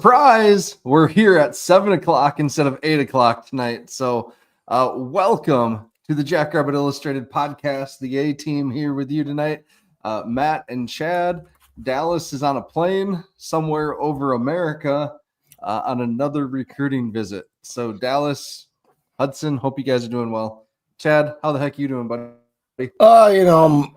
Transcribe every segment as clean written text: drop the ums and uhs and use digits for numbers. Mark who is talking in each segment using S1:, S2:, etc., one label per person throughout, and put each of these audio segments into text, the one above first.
S1: surprise, we're here at 7 o'clock instead of 8 o'clock tonight. So welcome to the Jackrabbit Illustrated podcast. The A team here with you tonight. Matt and Chad. Dallas is on a plane somewhere over America on another recruiting visit. So Dallas, Hudson, hope you guys are doing well. Chad, how the heck are you doing, buddy?
S2: I'm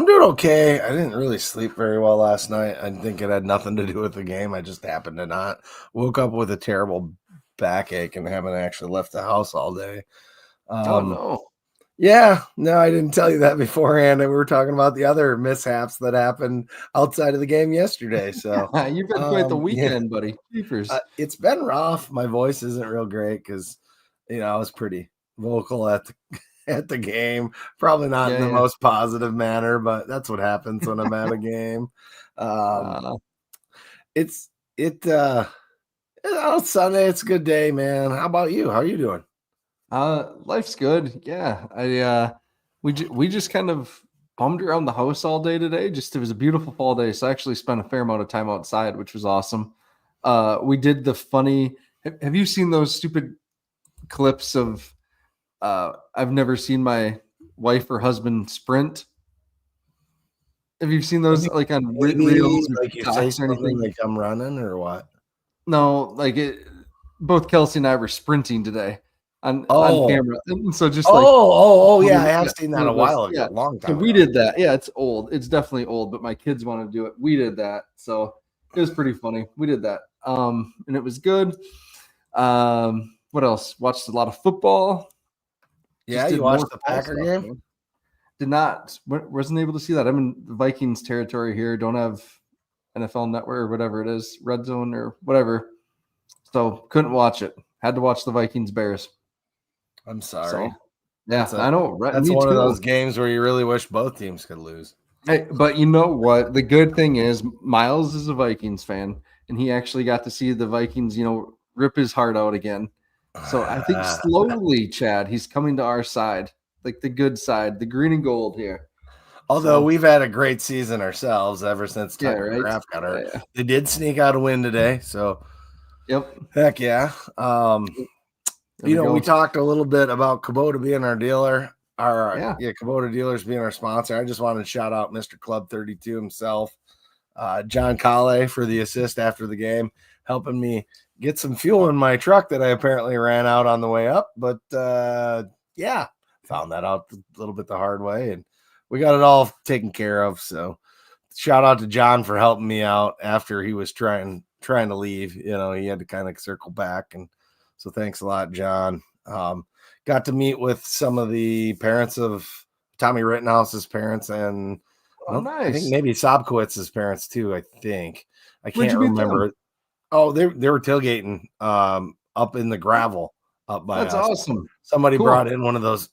S2: doing okay. I didn't really sleep very well last night. I think it had nothing to do with the game. I just happened to not. Woke up with a terrible backache and haven't actually left the house all day.
S1: Oh, no.
S2: Yeah, no, I didn't tell you that beforehand. And we were talking about the other mishaps that happened outside of the game yesterday. So
S1: you've been quite the weekend, buddy.
S2: It's been rough. My voice isn't real great because, I was pretty vocal at the game, probably not in the most positive manner, but that's what happens when I'm at a game. It's Sunday. It's a good day, man. How about you? How are you doing?
S1: Life's good. Yeah. We just kind of bummed around the house all day today. It was a beautiful fall day. So I actually spent a fair amount of time outside, which was awesome. We did the funny, have you seen those stupid clips of, I've never seen my wife or husband sprint? Have you seen those like on reels or
S2: like
S1: TikToks or anything?
S2: Like I'm running or what?
S1: No, both Kelsey and I were sprinting today on camera. And so just
S2: yeah, I have seen that a while ago, a long time
S1: ago. We did that. Yeah, it's old. It's definitely old, but my kids want to do it. We did that. So it was pretty funny. We did that. And it was good. What else? Watched a lot of football.
S2: Yeah, you watched the Packer game?
S1: Man. Did not. Wasn't able to see that. I'm in the Vikings territory here. Don't have NFL Network or whatever it is, Red Zone or whatever. So couldn't watch it. Had to watch the Vikings Bears.
S2: I'm sorry.
S1: So, yeah, I know.
S2: That's one of those games where you really wish both teams could lose.
S1: Hey, but you know what? The good thing is Miles is a Vikings fan, and he actually got to see the Vikings, rip his heart out again. So I think slowly, Chad, he's coming to our side, like the good side, the green and gold here.
S2: Although we've had a great season ourselves ever since Tucker Kraft got hurt. Yeah. They did sneak out a win today, so heck yeah. We talked a little bit about Kubota being our dealer. Kubota Dealers being our sponsor. I just wanted to shout out Mr. Club 32 himself, John Calle for the assist after the game, helping me get some fuel in my truck that I apparently ran out on the way up. But found that out a little bit the hard way, and we got it all taken care of. So shout out to John for helping me out after he was trying to leave. He had to kind of circle back, and so thanks a lot, John. Got to meet with some of the parents of Tommy Rittenhouse's parents, and
S1: nice.
S2: I think maybe Sobkowitz's parents too. I think I can't remember. Oh, they were tailgating up in the gravel up by us.
S1: That's awesome.
S2: Somebody brought in one of those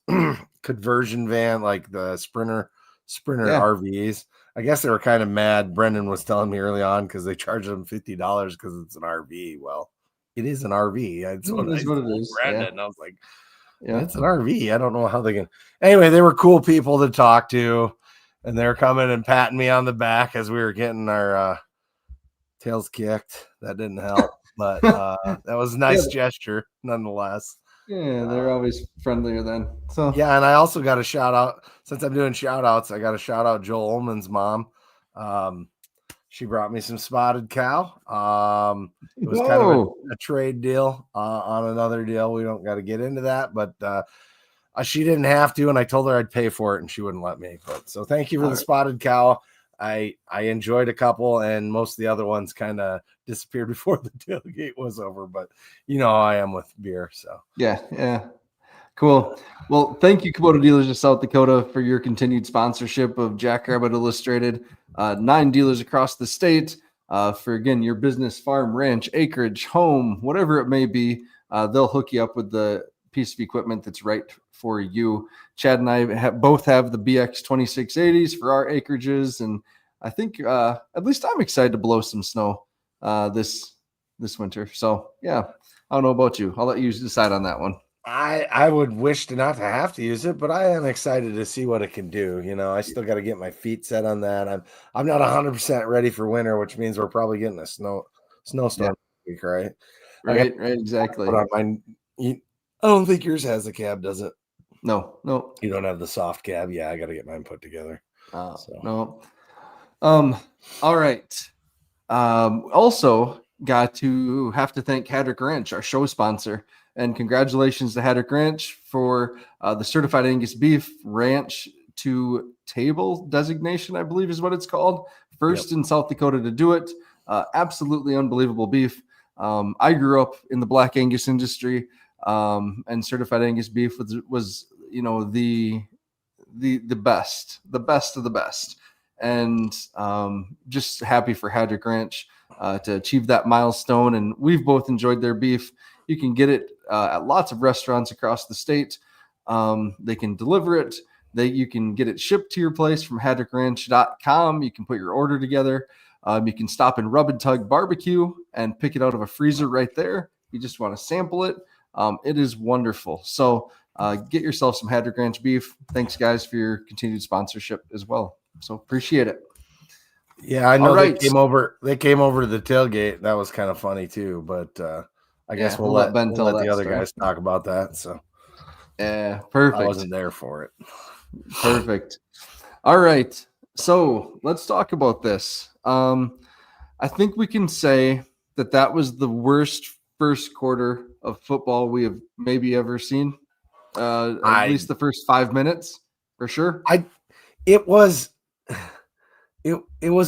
S2: conversion van, like the Sprinter RVs. I guess they were kind of mad. Brendan was telling me early on because they charged them $50 because it's an RV. Well, it is an RV. That's what it is. Brendan, yeah. I was like, it's an RV. I don't know how they can. Anyway, they were cool people to talk to, and they're coming and patting me on the back as we were getting our tails kicked. That didn't help, but that was a nice gesture nonetheless.
S1: Yeah, they're always friendlier then. So
S2: yeah, and I also got a shout out, since I'm doing shout outs, I got to shout out Joel Ullman's mom. She brought me some spotted cow. It was kind of a trade deal on another deal. We don't got to get into that, but she didn't have to, and I told her I'd pay for it, and she wouldn't let me. But so thank you for the spotted cow. I enjoyed a couple, and most of the other ones kind of disappeared before the tailgate was over. But you know how I am with beer, so
S1: yeah. Cool. Well, thank you, Kubota Dealers of South Dakota, for your continued sponsorship of Jackrabbit Illustrated. 9 dealers across the state for, again, your business, farm, ranch, acreage, home, whatever it may be. They'll hook you up with the piece of equipment that's right for you. Chad and I both have the BX 2680s for our acreages, and I think at least I'm excited to blow some snow this winter. So, yeah, I don't know about you. I'll let you decide on that one.
S2: I would wish to not to have to use it, but I am excited to see what it can do. I still got to get my feet set on that. I'm not 100% ready for winter, which means we're probably getting a snowstorm week, right?
S1: Right, exactly.
S2: Put on mine. I don't think yours has a cab, does it?
S1: No.
S2: You don't have the soft cab. Yeah, I got to get mine put together.
S1: No. All right. Also got to have to thank Haddock Ranch, our show sponsor, and congratulations to Haddock Ranch for the certified Angus beef ranch to table designation, I believe is what it's called. First in South Dakota to do it. Absolutely unbelievable beef. I grew up in the black Angus industry, and certified Angus beef was the best of the best. And just happy for Hadrick Ranch to achieve that milestone. And we've both enjoyed their beef. You can get it at lots of restaurants across the state. They can deliver it. You can get it shipped to your place from hadrickranch.com. You can put your order together. You can stop in Rub and Tug Barbecue and pick it out of a freezer right there. You just want to sample it. It is wonderful. So get yourself some Hadrick Ranch beef. Thanks, guys, for your continued sponsorship as well. So appreciate it.
S2: Yeah, I know they came over to the tailgate. That was kind of funny too, but I guess we'll let the other guys talk about that. So
S1: yeah, perfect.
S2: I wasn't there for it.
S1: Perfect. All right. So let's talk about this. I think we can say that was the worst first quarter of football we have maybe ever seen. At least the first 5 minutes, for sure.
S2: It was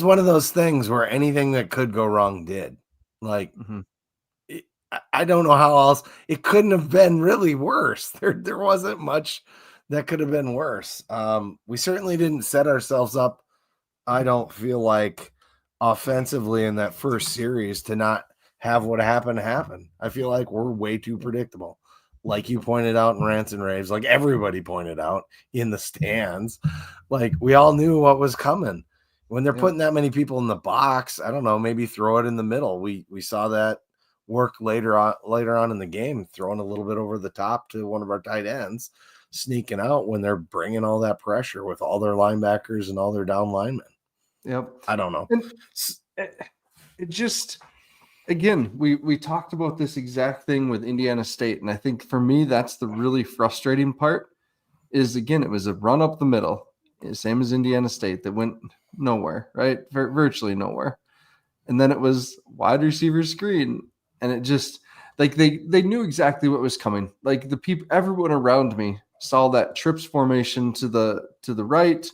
S2: one of those things where anything that could go wrong did. Like, I don't know how else. It couldn't have been really worse. There wasn't much that could have been worse. We certainly didn't set ourselves up, I don't feel like, offensively in that first series to not have what happened happen. I feel like we're way too predictable. Like you pointed out in Rants and Raves, like everybody pointed out in the stands, like we all knew what was coming. When they're putting that many people in the box, I don't know, maybe throw it in the middle. We saw that work later on in the game, throwing a little bit over the top to one of our tight ends, sneaking out when they're bringing all that pressure with all their linebackers and all their down linemen.
S1: Yep.
S2: I don't know.
S1: And it just, again, we talked about this exact thing with Indiana State. And I think for me, that's the really frustrating part is, again, it was a run up the middle, same as Indiana State, that went nowhere, right? Virtually nowhere. And then it was wide receiver screen. And it just, like, they knew exactly what was coming. Like everyone around me saw that trips formation to the right,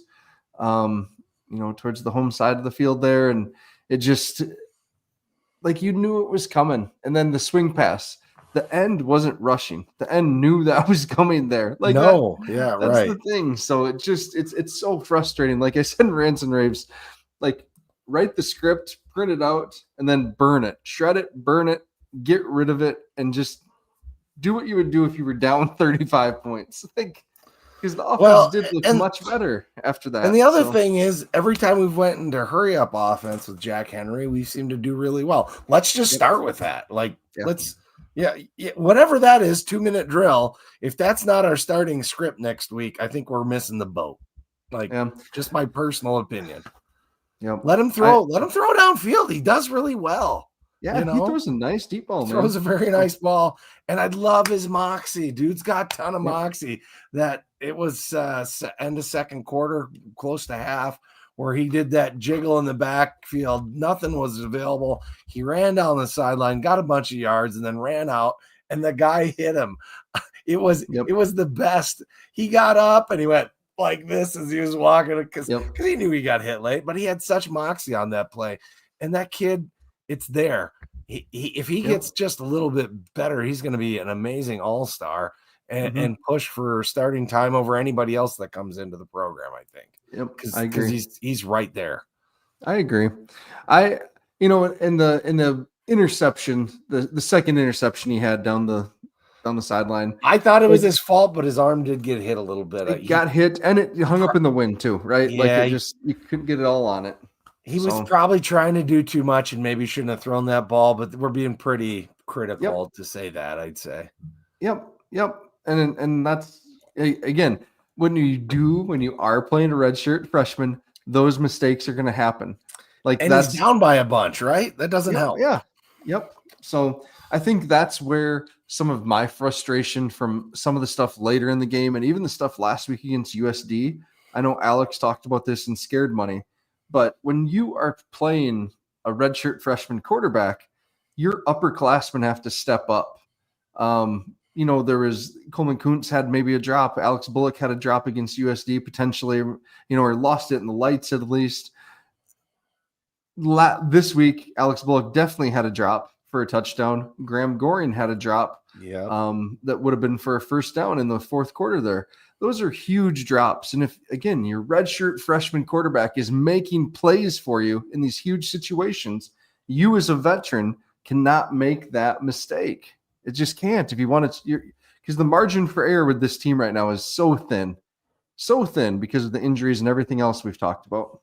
S1: towards the home side of the field there. And it just, like, you knew it was coming. And then the swing pass, the end wasn't rushing. The end knew that was coming there. Like, that's right. The thing. So it just, it's so frustrating. Like I said in Rants and Raves, like, write the script, print it out, and then burn it, shred it, burn it, get rid of it, and just do what you would do if you were down 35 points. Like, because the offense did look much better after that.
S2: And the other thing is, every time we've went into hurry up offense with Jack Henry, we seem to do really well. Let's just start with that. Like, whatever that is, 2-minute drill. If that's not our starting script next week, I think we're missing the boat. Like, just my personal opinion. Let him throw downfield. He does really well.
S1: Yeah, he throws a nice deep ball, man.
S2: Throws a very nice ball. And I love his moxie. Dude's got a ton of moxie. That it was end of second quarter, close to half, where he did that jiggle in the backfield. Nothing was available. He ran down the sideline, got a bunch of yards, and then ran out, and the guy hit him. It was the best. He got up and he went like this as he was walking because he knew he got hit late, but he had such moxie on that play. And that kid, it's there. If he gets just a little bit better, he's going to be an amazing all-star and push for starting time over anybody else that comes into the program, I think. Because he's right there.
S1: I agree. In the interception, the second interception he had down the sideline,
S2: I thought it was his fault, but his arm did get hit a little bit.
S1: It got hit, and it hung up in the wind too, right? Yeah, you couldn't get it all on it.
S2: He was probably trying to do too much and maybe shouldn't have thrown that ball, but we're being pretty critical to say that, I'd say.
S1: Yep. And that's, again, when you are playing a redshirt freshman, those mistakes are going to happen. Like,
S2: and he's down by a bunch, right? That doesn't help.
S1: Yeah. Yep. So I think that's where some of my frustration from some of the stuff later in the game and even the stuff last week against USD. I know Alex talked about this in Scared Money, but when you are playing a redshirt freshman quarterback, your upperclassmen have to step up. There was Coleman Kuntz had maybe a drop. Alex Bullock had a drop against USD potentially, or lost it in the lights at least. This week, Alex Bullock definitely had a drop for a touchdown. Graham Goring had a drop that would have been for a first down in the fourth quarter there. Those are huge drops. And if, again, your redshirt freshman quarterback is making plays for you in these huge situations, you as a veteran cannot make that mistake. It just can't. If you want to, because the margin for error with this team right now is so thin because of the injuries and everything else we've talked about.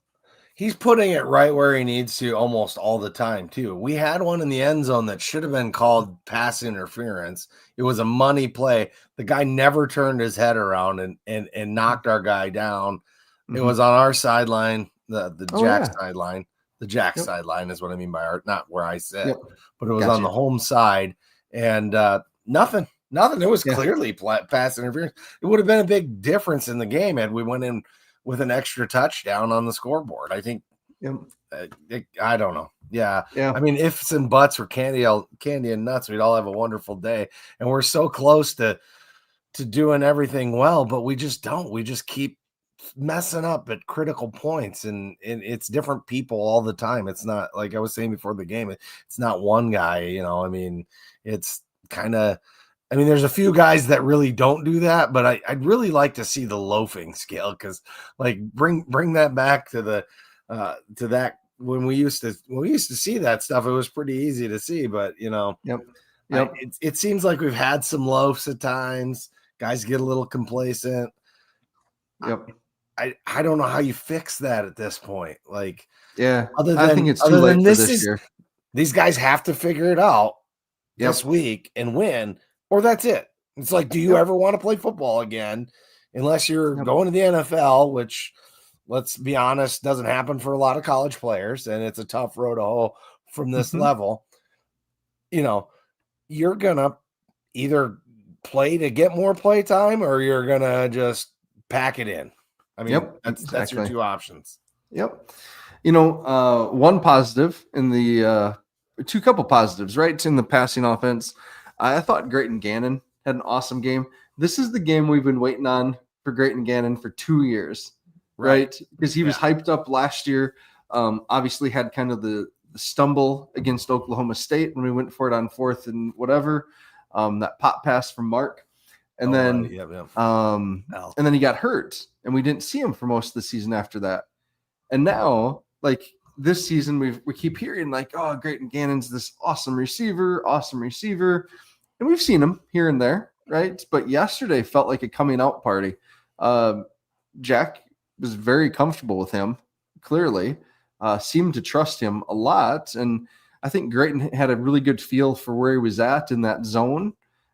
S2: He's putting it right where he needs to almost all the time, too. We had one in the end zone that should have been called pass interference. It was a money play. The guy never turned his head around and knocked our guy down. Mm-hmm. It was on our sideline, the Jack sideline. The Jack sideline is what I mean by our, not where I sit, but it was on the home side. And nothing. It was clearly pass interference. It would have been a big difference in the game had we went in with an extra touchdown on the scoreboard. I think, I don't know. Yeah. I mean, ifs and buts were candy and nuts, we'd all have a wonderful day. And we're so close to doing everything well, but we just don't. We just keep messing up at critical points, and it's different people all the time. It's not like I was saying before the game. It's not one guy, I mean, it's kind of, there's a few guys that really don't do that, but I'd really like to see the loafing scale, because like bring that back to the to that when we used to see that stuff. It was pretty easy to see, but it seems like we've had some loafs at times. Guys get a little complacent. I don't know how you fix that at this point. Like,
S1: I think it's too late for this year.
S2: These guys have to figure it out this week and win. Or that's it. It's like, do you ever want to play football again? Unless you're going to the NFL, which, let's be honest, doesn't happen for a lot of college players, and it's a tough road to hoe from this level. You're going to either play to get more play time, or you're going to just pack it in. That's your two options.
S1: One positive in the couple positives, right? In the passing offense. I thought Grayton Gannon had an awesome game. This is the game we've been waiting on for Grayton Gannon for 2 years, right? Because he was hyped up last year. Obviously had kind of the stumble against Oklahoma State when we went for it on fourth and whatever. That pop pass from Mark. And then he got hurt, and we didn't see him for most of the season after that. And now, like this season, we keep hearing like, oh, Grayton Gannon's this awesome receiver. And we've seen him here and there, right? But yesterday felt like a coming out party. Jack was very comfortable with him, clearly, seemed to trust him a lot. And I think Grayton had a really good feel for where he was at in that zone,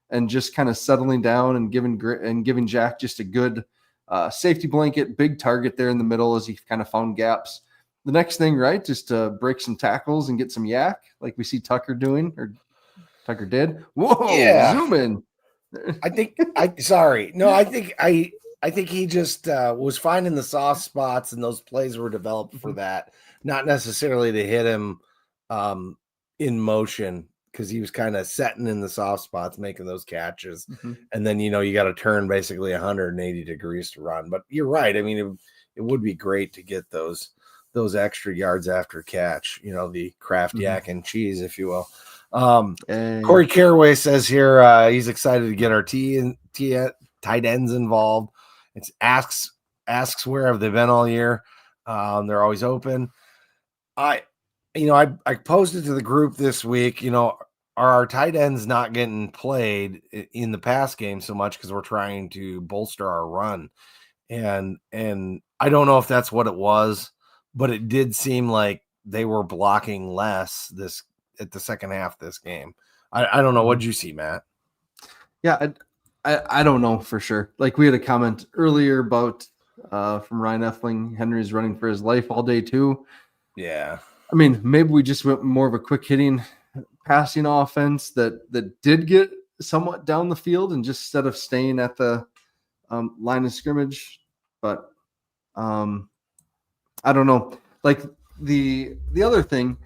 S1: and just kind of settling down and giving Jack just a good safety blanket, big target there in the middle as he kind of found gaps. The next thing, right, is to break some tackles and get some yak, like we see Tucker doing, or Tucker did. Whoa, zoom in.
S2: I think he just was finding the soft spots, and those plays were developed for that, not necessarily to hit him in motion, because he was kind of setting in the soft spots, making those catches. And then, you got to turn basically 180 degrees to run. But you're right. I mean, it would be great to get those extra yards after catch, the Kraft yak and cheese, if you will. Corey Caraway says here he's excited to get our tight ends involved. It's asks where have they been all year. They're always open. I posted to the group this week, are our tight ends not getting played in the pass game so much because we're trying to bolster our run? And I don't know if that's what it was, but it did seem like they were blocking less at the second half of this game. I don't know. What'd you see, Matt?
S1: Yeah, I don't know for sure. Like, we had a comment earlier about from Ryan Effling, Henry's running for his life all day too.
S2: Yeah.
S1: I mean, maybe we just went more of a quick hitting passing offense that did get somewhat down the field and just instead of staying at the line of scrimmage. But I don't know. Like the other thing,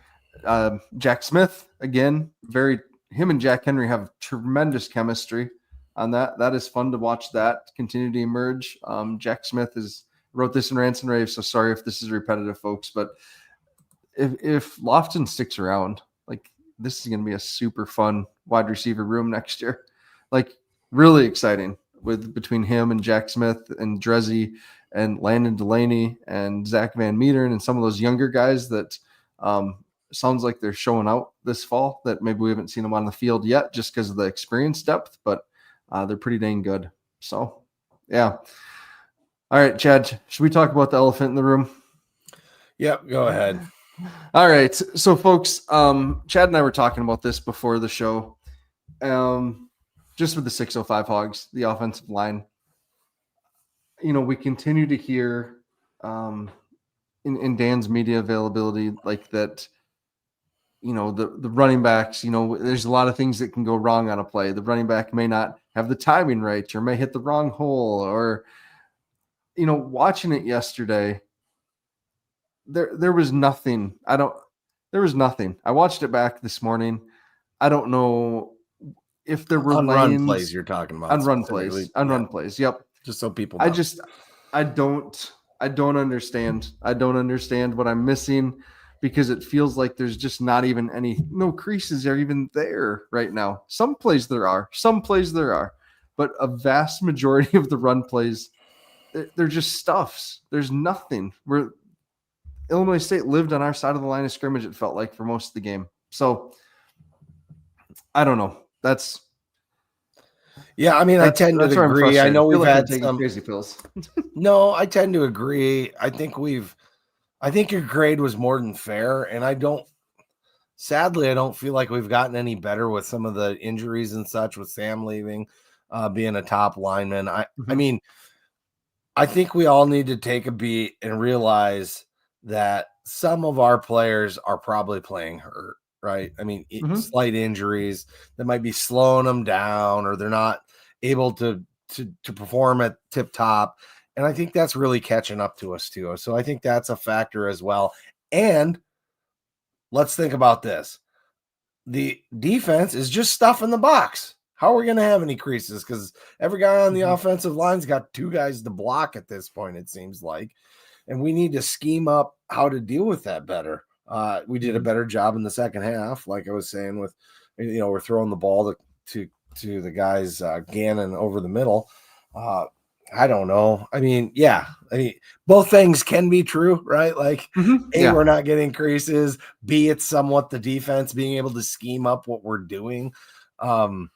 S1: Jack Smith again, him and Jack Henry have tremendous chemistry on that. That is fun to watch that continue to emerge. Jack Smith wrote this in Rants and Raves, so sorry if this is repetitive, folks, but if Lofton sticks around, like this is going to be a super fun wide receiver room next year. Like really exciting between him and Jack Smith and Drezzy and Landon Delaney and Zach Van Meter and some of those younger guys that sounds like they're showing out this fall that maybe we haven't seen them on the field yet just because of the experience depth, but they're pretty dang good. So, yeah. All right, Chad, should we talk about the elephant in the room?
S2: Yep, go ahead.
S1: All right. So, folks, Chad and I were talking about this before the show. Just with the 605 Hogs, the offensive line. We continue to hear in Dan's media availability like that, the running backs, there's a lot of things that can go wrong on a play. The running back may not have the timing right or may hit the wrong hole or, watching it yesterday, there was nothing. There was nothing. I watched it back this morning. I don't know if there were
S2: run plays you're talking about.
S1: On run plays. Yep.
S2: Just so people know.
S1: I don't understand. I don't understand what I'm missing because it feels like there's just not even no creases are even there right now. Some plays there are, but a vast majority of the run plays, they're just stuffs. There's nothing. Illinois State lived on our side of the line of scrimmage, it felt like, for most of the game. So I don't know.
S2: I tend to agree. I know we've had some
S1: crazy pills.
S2: No, I tend to agree. I think your grade was more than fair, and sadly, I don't feel like we've gotten any better with some of the injuries and such with Sam leaving, being a top lineman. I mean, I think we all need to take a beat and realize that some of our players are probably playing hurt, right? I mean, slight injuries that might be slowing them down, or they're not able to perform at tip top. And I think that's really catching up to us too. So I think that's a factor as well. And let's think about this. The defense is just stuff in the box. How are we going to have any creases? Because every guy on the offensive line's got two guys to block at this point, it seems like. And we need to scheme up how to deal with that better. We did a better job in the second half, like I was saying, with we're throwing the ball to the guys Gannon over the middle. I don't know. I mean, both things can be true, right? Like, we're not getting creases. B, it's somewhat the defense being able to scheme up what we're doing. I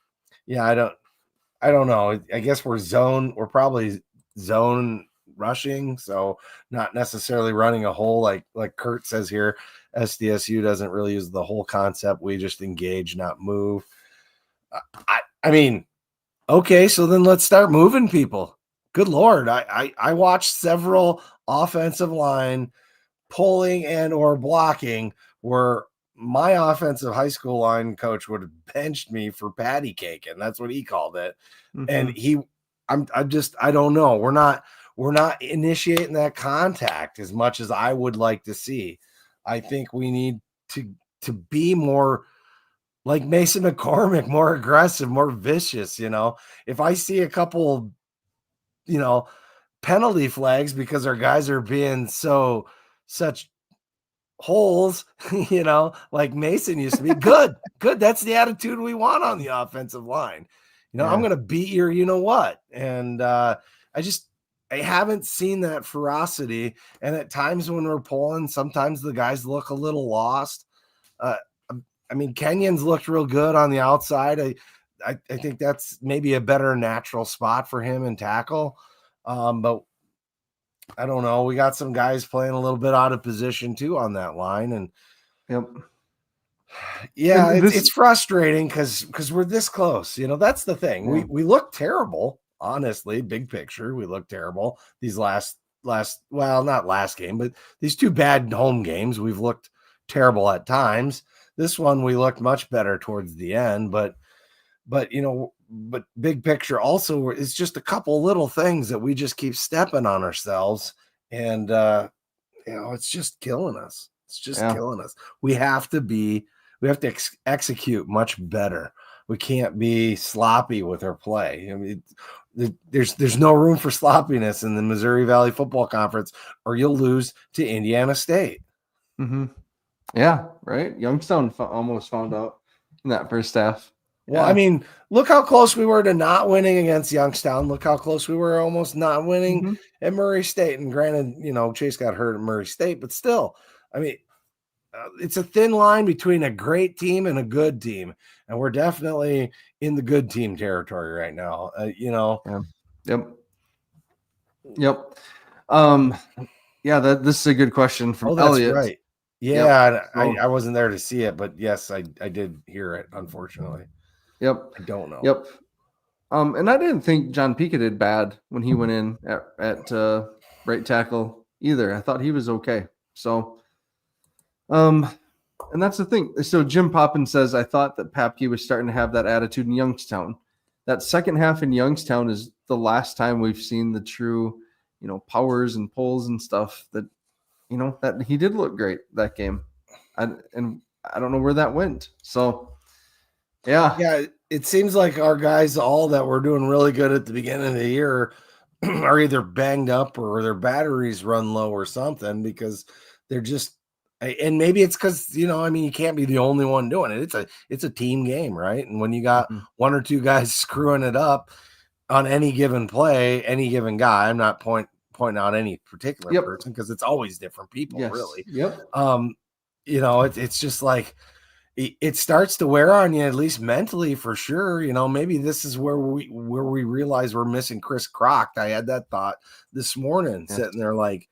S2: don't know. I guess we're probably zone rushing, so not necessarily running a hole like Kurt says here. SDSU doesn't really use the whole concept. We just engage, not move. I mean, okay, so then let's start moving people. Good Lord. I watched several offensive line pulling and or blocking where my offensive high school line coach would have benched me for patty cake, and that's what he called it. And I don't know. We're not initiating that contact as much as I would like to see. I think we need to be more like Mason McCormick, more aggressive, more vicious. If I see a couple, penalty flags because our guys are being such holes, like Mason used to be, good. That's the attitude we want on the offensive line. I'm going to beat your, what? And I haven't seen that ferocity. And at times when we're pulling, sometimes the guys look a little lost. I mean, Kenyon's looked real good on the outside. I think that's maybe a better natural spot for him in tackle. But I don't know. We got some guys playing a little bit out of position too on that line. And it's frustrating because we're this close. That's the thing. We look terrible. Honestly, big picture, we look terrible. These not last game, but these two bad home games, we've looked terrible at times. This one we looked much better towards the end, but big picture also is just a couple little things that we just keep stepping on ourselves, and it's just killing us. It's just killing us. We have to execute much better. We can't be sloppy with our play. I mean, there's no room for sloppiness in the Missouri Valley Football Conference, or you'll lose to Indiana State.
S1: Mm-hmm. Yeah, right. Youngstown almost found out in that first half.
S2: Well, I mean, look how close we were to not winning against Youngstown. Look how close we were almost not winning at Murray State. And granted, Chase got hurt at Murray State, but still, I mean, it's a thin line between a great team and a good team. And we're definitely in the good team territory right now.
S1: Yeah. Yep. This is a good question from Elliot.
S2: That's right. Yeah, yep. I wasn't there to see it, but yes, I did hear it, unfortunately.
S1: Yep.
S2: I don't know.
S1: Yep. And I didn't think John Pika did bad when he went in at right tackle either. I thought he was okay. So, and that's the thing. So Jim Poppin says, I thought that Papke was starting to have that attitude in Youngstown. That second half in Youngstown is the last time we've seen the true, powers and pulls and stuff that he did look great that game. And I don't know where that went. So,
S2: yeah, it seems like our guys, all that were doing really good at the beginning of the year, are either banged up or their batteries run low or something, because they're just, and maybe it's because, you can't be the only one doing it. It's a team game, right? And when you got one or two guys screwing it up on any given play, any given guy, I'm not pointing out any particular person, because it's always different people, really.
S1: Yep.
S2: It's just like, it starts to wear on you, at least mentally, for sure. Maybe this is where we realize we're missing Chris Crocked. I had that thought this morning, sitting there like,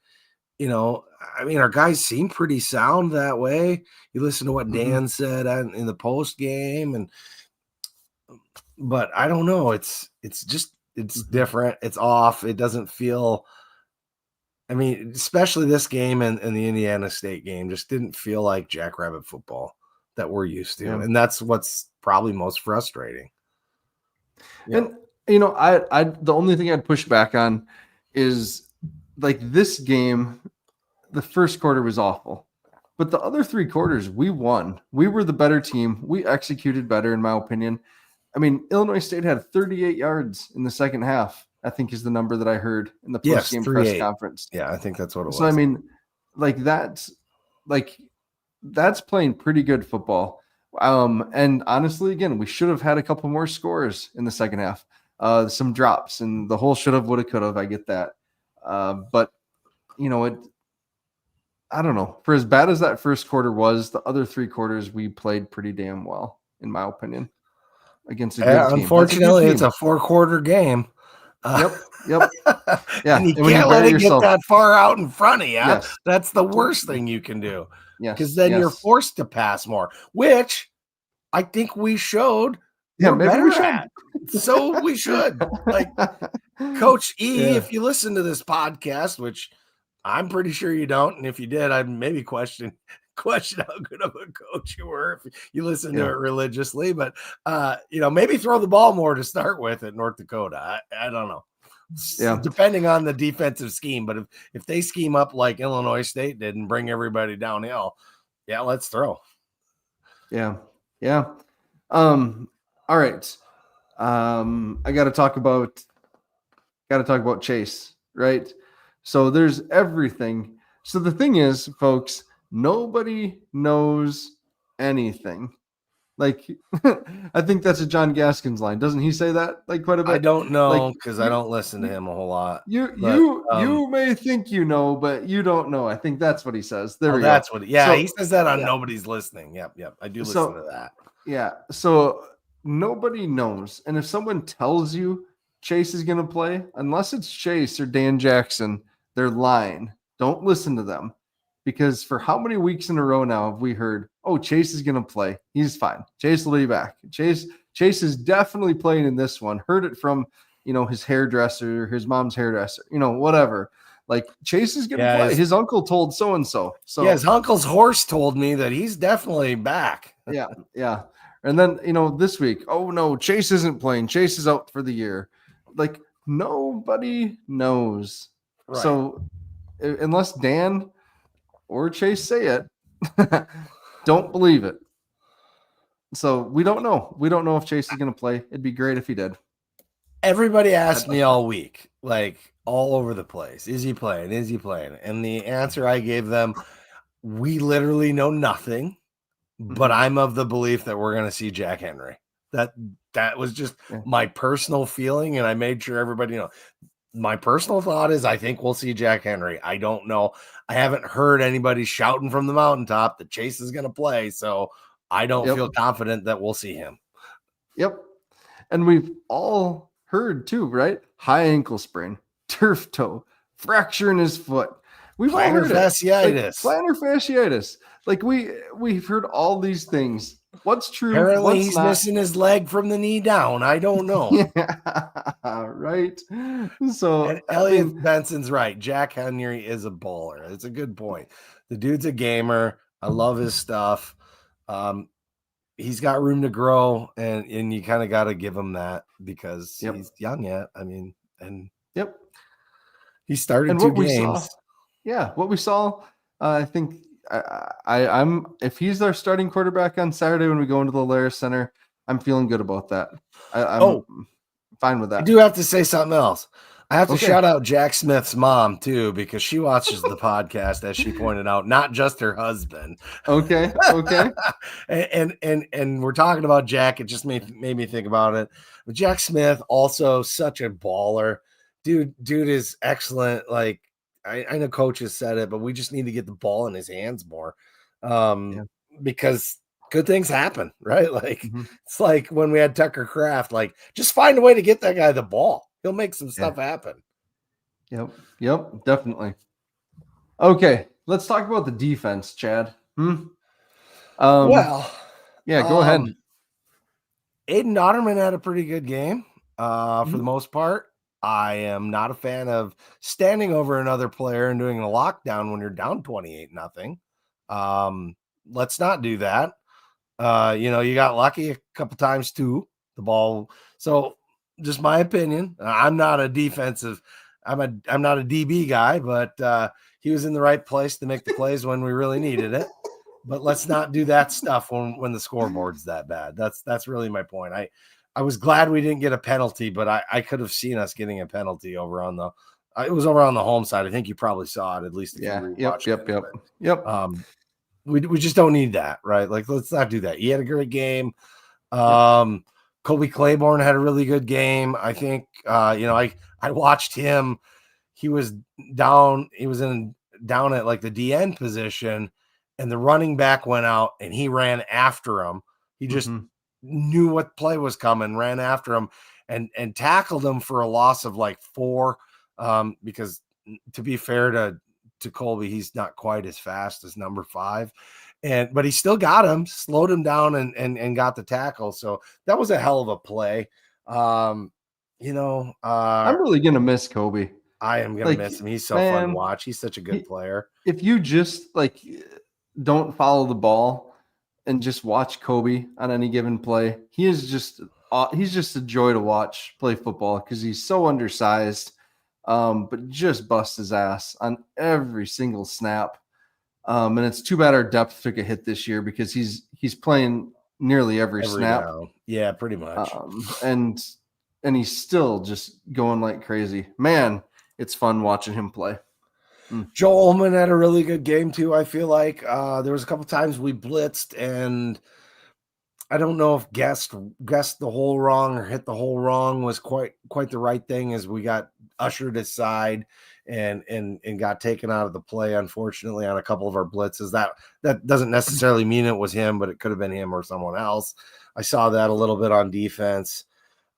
S2: our guys seem pretty sound that way. You listen to what Dan said in the post game, but I don't know. It's different. It's off. It doesn't feel. I mean, especially this game and the Indiana State game just didn't feel like Jackrabbit football that we're used to. And that's what's probably most frustrating.
S1: And, I the only thing I'd push back on is, like, this game, the first quarter was awful, but the other three quarters we won. We were the better team. We executed better, in my opinion. I mean, Illinois State had 38 yards in the second half, I think is the number that I heard in the post-game press conference.
S2: Yeah, I think that's what it was.
S1: So, I mean, that's playing pretty good football. And honestly, again, we should have had a couple more scores in the second half. Some drops, and the whole should have, would have, could have. I get that. But, I don't know. For as bad as that first quarter was, the other three quarters we played pretty damn well, in my opinion, against a good team.
S2: Unfortunately, it's a 4-quarter game.
S1: Yep.
S2: Yeah. And you can't let it get that far out in front of you. Yes. That's the worst thing you can do.
S1: Yeah.
S2: Because then you're forced to pass more, which I think we showed.
S1: Yeah, maybe we should.
S2: So we should. Like, Coach E, if you listen to this podcast, which I'm pretty sure you don't, and if you did, I'd maybe question how good of a coach you were if you listen to it religiously. But maybe throw the ball more to start with at North Dakota. I don't know. Yeah, depending on the defensive scheme. But if they scheme up like Illinois State did and bring everybody downhill, let's throw.
S1: Yeah. All right. I got to talk about Chase, right? So there's everything. So the thing is, folks, nobody knows anything. Like, I think that's a John Gaskins line. Doesn't he say that like quite a bit?
S2: I don't know, because I don't listen to him a whole lot.
S1: You may think you know, but you don't know. I think that's what he says. There we go.
S2: That's what. He says that on Nobody's Listening. Yep. I do listen to that.
S1: Yeah. So nobody knows, and if someone tells you Chase is going to play, unless it's Chase or Dan Jackson, they're lying. Don't listen to them, because for how many weeks in a row now have we heard, oh, Chase is going to play. He's fine. Chase will be back. Chase is definitely playing in this one. Heard it from, his hairdresser, his mom's hairdresser, whatever. Like Chase is going to
S2: Yeah,
S1: play. His uncle told so-and-so. So
S2: yeah, his uncle's horse told me that he's definitely back.
S1: yeah, yeah. And then, this week, oh no, Chase isn't playing. Chase is out for the year. Like nobody knows.
S2: Right.
S1: So unless Dan or Chase say it, don't believe it. So we don't know. We don't know if Chase is going to play. It'd be great if he did.
S2: Everybody asked me all week, like all over the place, is he playing? Is he playing? And the answer I gave them, we literally know nothing, but I'm of the belief that we're going to see Jack Henry. That was just my personal feeling, and I made sure everybody my personal thought is I think we'll see Jack Henry. I don't know. I haven't heard anybody shouting from the mountaintop that Chase is going to play, so I don't feel confident that we'll see him.
S1: Yep. And we've all heard too, right? High ankle sprain, turf toe, fracture in his foot. We've all heard
S2: fasciitis.
S1: Plantar fasciitis. Like we've heard all these things. What's true?
S2: Apparently
S1: what's
S2: he's
S1: not?
S2: missing his leg from the knee down. I don't know.
S1: Yeah, right. So
S2: and Elliot Benson's right. Jack Henry is a bowler. It's a good point. The dude's a gamer. I love his stuff. He's got room to grow, and you kind of got to give him that because he's young yet. I mean, and he started 2 games.
S1: What we saw, I think I'm if he's our starting quarterback on Saturday when we go into the Laris Center, I'm feeling good about that. I'm fine with that.
S2: I do have to say something else. I have to shout out Jack Smith's mom too, because she watches the podcast, as she pointed out, not just her husband.
S1: Okay.
S2: and we're talking about Jack. It just made me think about it. But Jack Smith, also such a baller. Dude is excellent. Like I know coaches said it, but we just need to get the ball in his hands more. Because good things happen, right? Like it's like when we had Tucker Kraft, like just find a way to get that guy the ball. He'll make some stuff happen.
S1: Yep, definitely. Okay, let's talk about the defense, Chad. Go ahead.
S2: Aiden Dotterman had a pretty good game for the most part. I am not a fan of standing over another player and doing a lockdown when you're down 28-0. Let's not do that. You got lucky a couple times too. The ball. So just my opinion. I'm not a defensive. I'm not a DB guy, but he was in the right place to make the plays when we really needed it. But let's not do that stuff when the scoreboard's that bad. That's really my point. I was glad we didn't get a penalty, but I could have seen us getting a penalty over on the. It was over on the home side. I think you probably saw it at least. If you rewatched it. We just don't need that, right? Like let's not do that. He had a great game. Colby Claiborne had a really good game. I think, I watched him. He was down. He was down at like the DN position, and the running back went out, and he ran after him. He just knew what play was coming, ran after him, and tackled him for a loss of like 4. Because to be fair to Colby, he's not quite as fast as number 5. But he still got him, slowed him down and got the tackle. So that was a hell of a play. I'm
S1: really going to miss Kobe.
S2: I am going to miss him. He's so fun to watch. He's such a good player.
S1: If you just don't follow the ball and just watch Kobe on any given play, he's just a joy to watch play football because he's so undersized, but just busts his ass on every single snap. And it's too bad our depth took a hit this year because he's playing nearly every snap.
S2: Down. Yeah, pretty much.
S1: And he's still just going like crazy. Man, it's fun watching him play.
S2: Joe Ullman had a really good game too. I feel like there was a couple times we blitzed, and I don't know if guessed the hole wrong or hit the hole wrong was quite the right thing as we got ushered aside and got taken out of the play, unfortunately, on a couple of our blitzes. That doesn't necessarily mean it was him, but it could have been him or someone else. I saw that a little bit on defense.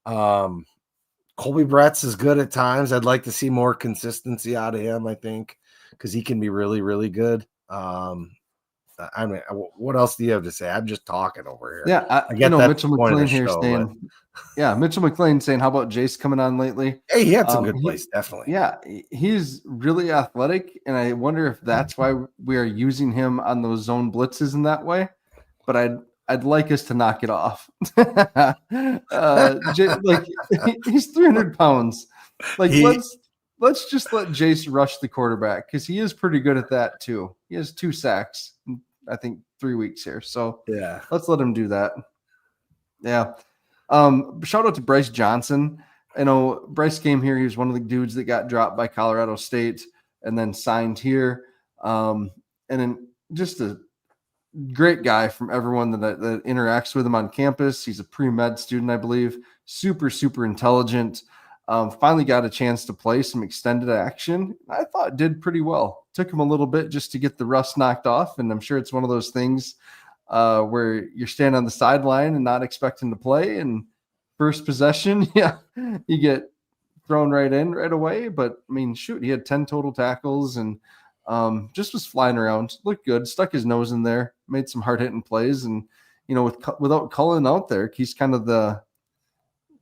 S2: Colby Bretz is good at times. I'd like to see more consistency out of him, I think, because he can be really, really good. I mean, what else do you have to say? I'm just talking over here.
S1: Yeah,
S2: I get that's
S1: Mitchell
S2: the point of the
S1: McLean here
S2: show,
S1: saying, Mitchell McLean saying, how about Jace coming on lately?
S2: hey, he had some good plays, definitely.
S1: Yeah, he's really athletic, and I wonder if that's why we are using him on those zone blitzes in that way. But I'd like us to knock it off. He's 300 pounds. Like let's just let Jace rush the quarterback because he is pretty good at that too. He has 2 sacks, in, I think 3 weeks here. So
S2: yeah,
S1: let's let him do that. Yeah. Shout out to Bryce Johnson. I know Bryce came here. He was one of the dudes that got dropped by Colorado State and then signed here. And then just a great guy from everyone that interacts with him on campus. He's a pre-med student, I believe. Super, super intelligent. Finally got a chance to play some extended action. I thought did pretty well. Took him a little bit just to get the rust knocked off. And I'm sure it's one of those things where you're standing on the sideline and not expecting to play. And first possession, you get thrown right in right away. But I mean, shoot, he had 10 total tackles and just was flying around. Looked good. Stuck his nose in there. Made some hard hitting plays. And without Cullen out there, he's kind of the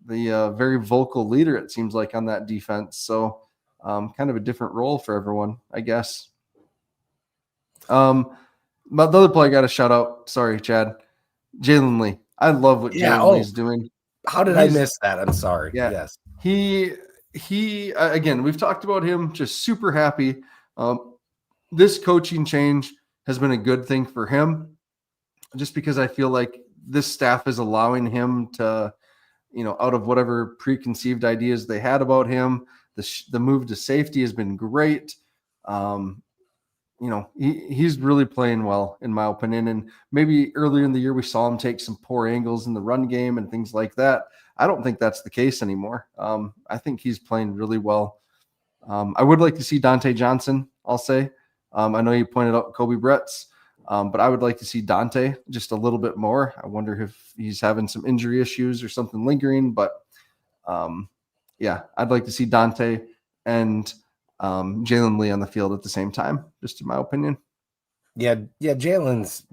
S1: very vocal leader, it seems like, on that defense. So kind of a different role for everyone, I guess. But the other play I got to shout out. Sorry, Chad. Jalen Lee. I love what Jalen Lee's doing.
S2: How did I miss that? I'm sorry.
S1: Yeah.
S2: Yes.
S1: He again, we've talked about him, just super happy. This coaching change has been a good thing for him just because I feel like this staff is allowing him to, out of whatever preconceived ideas they had about him, the move to safety has been great. He's really playing well, in my opinion. And maybe earlier in the year, we saw him take some poor angles in the run game and things like that. I don't think that's the case anymore. I think he's playing really well. I would like to see Dante Johnson, I'll say. I know you pointed out Kobe Bretts, but I would like to see Dante just a little bit more. I wonder if he's having some injury issues or something lingering, but I'd like to see Dante and Jalen Lee on the field at the same time, just in my opinion.
S2: Yeah, Jalen's,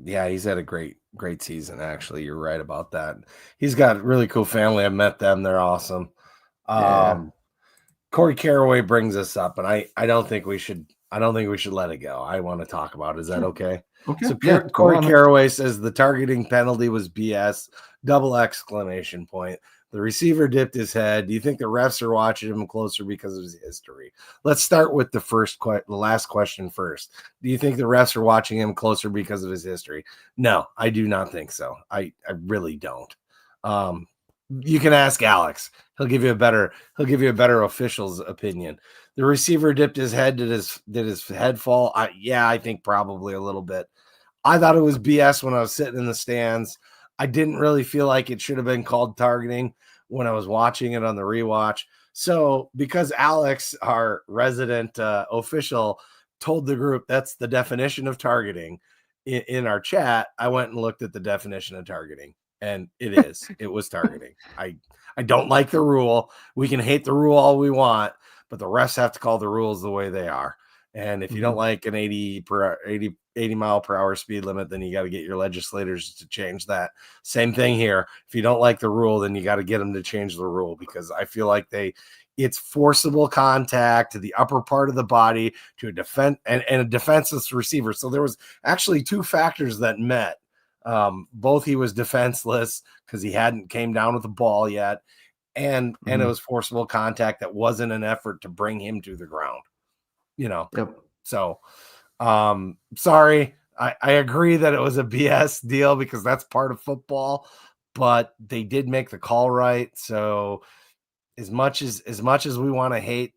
S2: he's had a great season. Actually, you're right about that. He's got a really cool family. I've met them; they're awesome. Corey Caraway brings us up, and I don't think we should let it go. I want to talk about it. Is that okay?
S1: Okay.
S2: So Corey Caraway says the targeting penalty was BS. ! The receiver dipped his head. Do you think the refs are watching him closer because of his history? Let's start with the last question first. Do you think the refs are watching him closer because of his history? No, I do not think so. I really don't. You can ask Alex. He'll give you a better official's opinion. The receiver dipped his head. Did his head fall? I think probably a little bit. I thought it was BS when I was sitting in the stands. I didn't really feel like it should have been called targeting when I was watching it on the rewatch. So because Alex, our resident official, told the group that's the definition of targeting in our chat, I went and looked at the definition of targeting, and it was targeting. I don't like the rule. We can hate the rule all we want, but the refs have to call the rules the way they are. And if you don't like an 80 mile per hour speed limit, then you got to get your legislators to change that. Same thing here. If you don't like the rule, then you got to get them to change the rule, because I feel like it's forcible contact to the upper part of the body to a and a defenseless receiver. So there was actually 2 factors that met. Both he was defenseless because he hadn't came down with the ball yet, and it was forcible contact that wasn't an effort to bring him to the ground.
S1: Yep.
S2: So sorry. I agree that it was a BS deal because that's part of football, but they did make the call right. So as much as we want to hate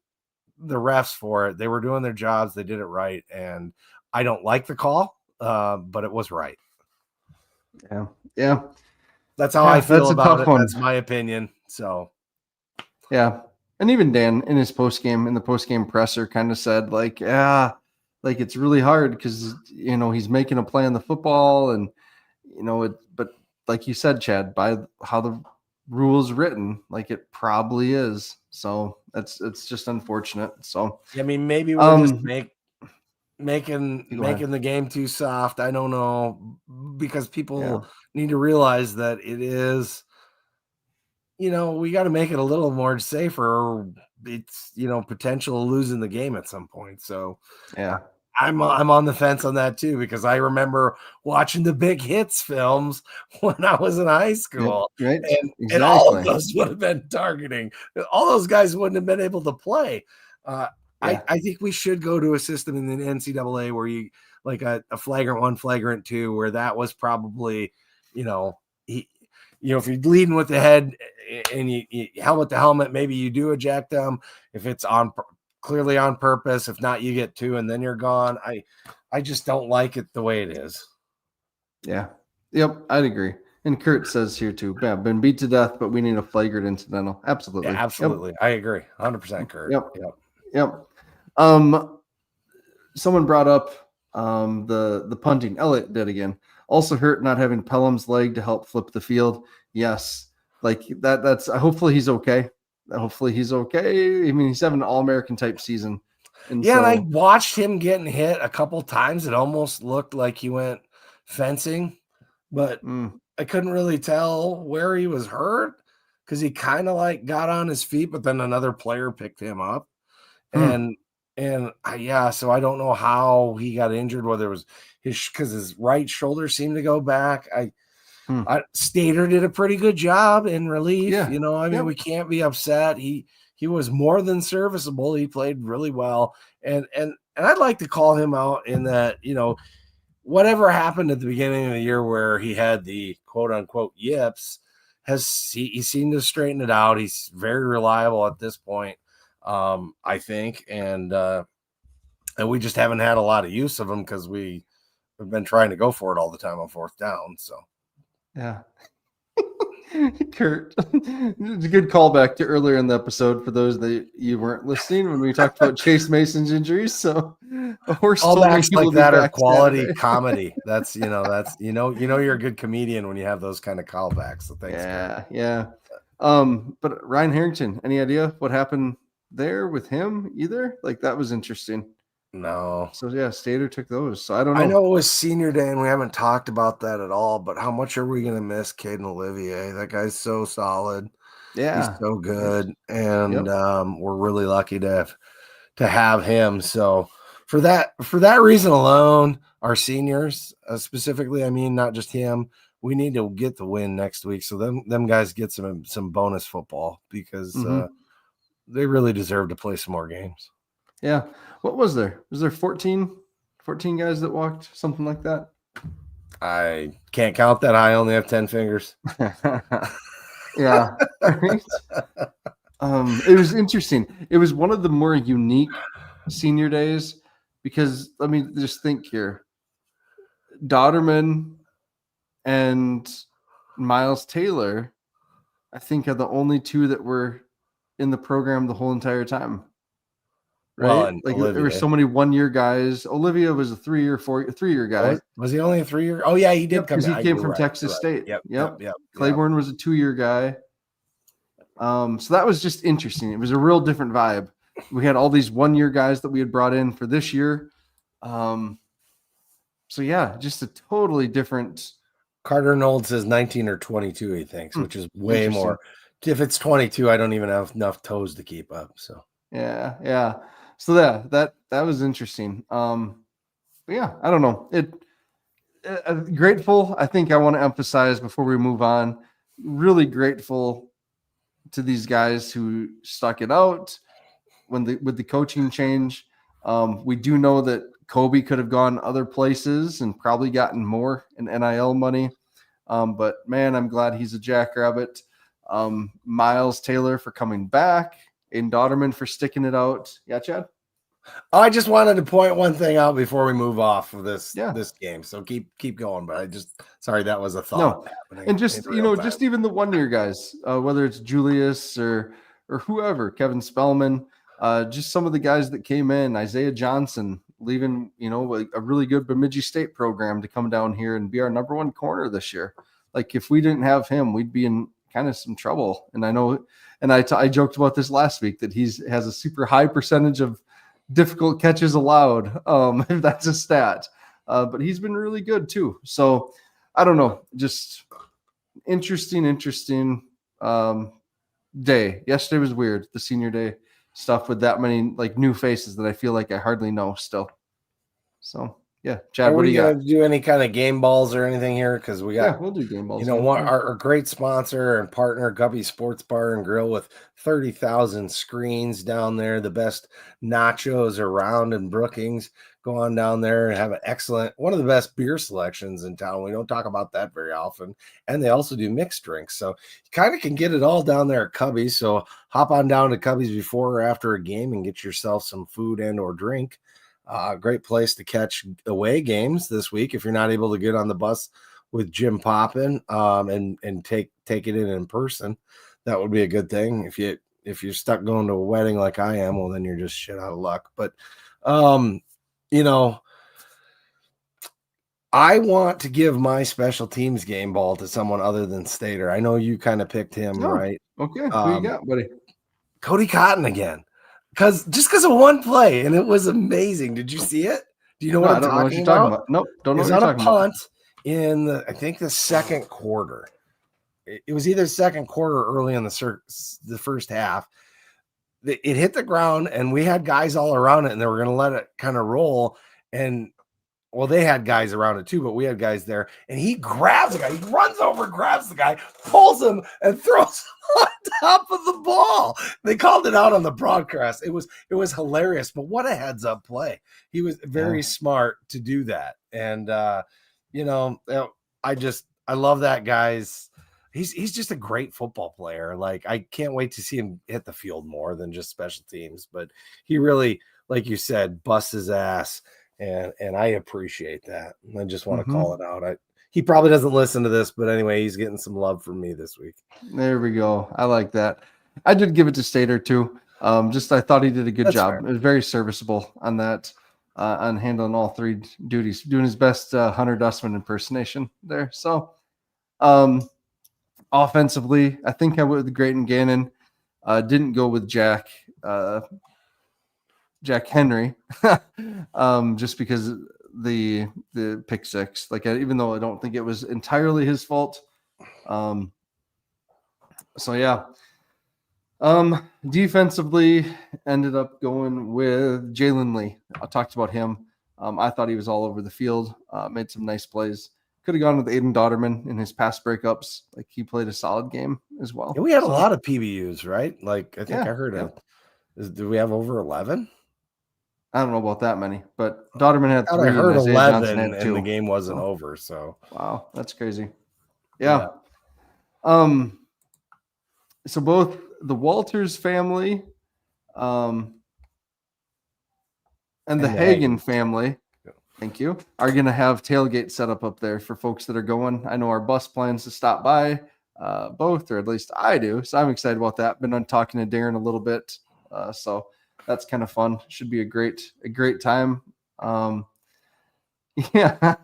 S2: the refs for it, they were doing their jobs. They did it right. And I don't like the call, but it was right.
S1: Yeah.
S2: That's how I feel about it. That's my opinion. So
S1: yeah. And even Dan in the post-game presser kind of said like it's really hard because, he's making a play on the football and, but like you said, Chad, by how the rule's written, like it probably is. So it's just unfortunate. So,
S2: I mean, maybe we'll just making
S1: Go ahead.
S2: the game too soft. I don't know, because
S1: Yeah.
S2: people need to realize that it is, we got to make it a little more safer. Or it's, potential of losing the game at some point. So
S1: Yeah.
S2: I'm on the fence on that too, because I remember watching the Big Hits films when I was in high
S1: Yep.
S2: school,
S1: Right.
S2: and all of
S1: Exactly.
S2: those would have been targeting. All those guys wouldn't have been able to play. Uh, I
S1: Yeah.
S2: I think we should go to a system in the NCAA where you, like a flagrant one, flagrant two, where that was probably, you know, he, if you're leading with the head and you helmet to helmet, maybe you do eject them if it's clearly on purpose. If not, you get two and then you're gone. I just don't like it the way it is.
S1: Yeah. Yep. I'd agree. And Kurt says here too, yeah, been beat to death, but we need a flagrant incidental.
S2: Yeah,
S1: Absolutely. Yep.
S2: absolutely. I agree. 100% Kurt.
S1: Yep.
S2: Yep.
S1: Yep. Um, someone brought up the punting. Elliott did again. Also hurt not having Pelham's leg to help flip the field. Yes. Like that's hopefully he's okay. Hopefully he's okay. I mean, he's having an all-American type season. And
S2: Yeah, and I
S1: so
S2: watched him getting hit a couple times. It almost looked like he went fencing, but I couldn't really tell where he was hurt, because he kind of like got on his feet, but then another player picked him up. And yeah, so I don't know how he got injured, whether it was because his right shoulder seemed to go back. Stater did a pretty good job in relief.
S1: Yeah.
S2: I mean, we can't be upset. He was more than serviceable. He played really well, and I'd like to call him out in that, whatever happened at the beginning of the year where he had the quote unquote yips, he seemed to straighten it out. He's very reliable at this point, I think, and we just haven't had a lot of use of him because we've been trying to go for it all the time on fourth down. So
S1: yeah. Kurt, it's a good callback to earlier in the episode for those that you weren't listening when we talked about Chase Mason's injuries. So a horse told me
S2: callbacks
S1: he
S2: like
S1: will be
S2: that are
S1: back
S2: quality
S1: Saturday.
S2: comedy. That's you're a good comedian when you have those kind of callbacks. So thanks, Kurt.
S1: Yeah. But Ryan Harrington, any idea what happened there with him either? Like that was interesting.
S2: No.
S1: So yeah, Stater took those. So I don't know.
S2: I know it was senior day and we haven't talked about that at all, but how much are we going to miss Caden Olivier? That guy's so solid.
S1: Yeah.
S2: He's so good. And
S1: Yep.
S2: we're really lucky to have him. So for that reason alone, our seniors, specifically, I mean, not just him, we need to get the win next week. So them guys get some bonus football, because they really deserve to play some more games.
S1: Yeah. What was there? Was there 14 guys that walked? Something like that?
S2: I can't count that. I only have 10 fingers.
S1: Yeah. Right? It was interesting. It was one of the more unique senior days because let me just think here. Dodderman and Miles Taylor, I think, are the only two that were in the program the whole entire time. Right?
S2: Well, and
S1: like
S2: Olivier.
S1: there were so many 1-year guys. Olivia was a 3-year guy.
S2: Was he only a 3-year? Oh yeah, he did come
S1: because he came from
S2: right,
S1: Texas State.
S2: Yep.
S1: Claiborne was a 2-year guy. So that was just interesting. It was a real different vibe. We had all these 1-year guys that we had brought in for this year. So yeah, just a totally different.
S2: Carter Nold says 19 or 22, he thinks, which is way more. If it's 22, I don't even have enough toes to keep up. So
S1: yeah. So that was interesting. But yeah, I don't know. Grateful. I think I want to emphasize before we move on. Really grateful to these guys who stuck it out with the coaching change. We do know that Kobe could have gone other places and probably gotten more in NIL money. But man, I'm glad he's a Jackrabbit. Miles Taylor for coming back, and Dodderman for sticking it out. Yeah, Chad?
S2: I just wanted to point one thing out before we move off of this game. So keep going, but sorry, that was a thought.
S1: No. And just just even the 1-year guys, whether it's Julius or whoever, Kevin Spellman, just some of the guys that came in, Isaiah Johnson leaving, a really good Bemidji State program to come down here and be our number 1 corner this year. Like if we didn't have him, we'd be in kind of some trouble. And I know, and I joked about this last week that has a super high percentage of difficult catches allowed, if that's a stat. But he's been really good too. So I don't know, just interesting day. Yesterday was weird, the senior day stuff with that many like new faces that I feel like I hardly know still. So yeah, Chad,
S2: Are
S1: what do
S2: we
S1: you got?
S2: gonna do any kind of game balls or anything here? Because we got,
S1: Yeah, we'll do game balls.
S2: one our great sponsor and partner, Guppy Sports Bar and Grill, with 30,000 screens down there. The best nachos around in Brookings. Go on down there and have an excellent, one of the best beer selections in town. We don't talk about that very often. And they also do mixed drinks. So you kind of can get it all down there at Cubby's. So hop on down to Cubby's before or after a game and get yourself some food and or drink. Great place to catch away games this week if you're not able to get on the bus with Jim Poppin, and take it in person. That would be a good thing. If you're stuck going to a wedding like I am, well, then you're just shit out of luck. But I want to give my special teams game ball to someone other than Stater. I know you kind of picked him, right?
S1: Okay, who you got, buddy?
S2: Cody Cotton again. Because of one play, and it was amazing. Did you see it? Do you know what I'm talking about?
S1: Nope, don't know
S2: what
S1: you're
S2: talking about. It was on a punt
S1: in
S2: I think the second quarter. It was either second quarter or early in the first half. It hit the ground, and we had guys all around it, and they were going to let it kind of roll. And well, they had guys around it too, but we had guys there, and he grabs the guy. He runs over, grabs the guy, pulls him, and throws him on top of the ball. They called it out on the broadcast. It was hilarious, but what a heads up play. He was very smart to do that. And, I love that guy's. He's just a great football player. Like, I can't wait to see him hit the field more than just special teams, but he really, like you said, busts his ass. And I appreciate that. I just want to call it out. He probably doesn't listen to this, but anyway, he's getting some love from me this week.
S1: There we go. I like that. I did give it to Stater too. I thought he did a good job. Fair. It was very serviceable on that, on handling all three duties, doing his best Hunter Dustman impersonation there. So, offensively, I think I went with Grayton Gannon. Didn't go with Jack Henry, just because the pick six. Like, even though I don't think it was entirely his fault. So yeah. Defensively, ended up going with Jalen Lee. I talked about him. I thought he was all over the field. Made some nice plays. Could have gone with Aiden Dotterman in his pass breakups. Like, he played a solid game as well.
S2: Yeah, we had a lot of PBUs, right? Like, I think I heard it. Do we have over 11?
S1: I don't know about that many, but Dotterman had 3.
S2: I heard 11, and the game wasn't over. So
S1: wow, that's crazy. Yeah. So both the Walters family, and the Hagen family, thank you, are going to have tailgate set up there for folks that are going. I know our bus plans to stop by, both, or at least I do. So I'm excited about that. Been on talking to Darren a little bit. So that's kind of fun. Should be a great time. Yeah.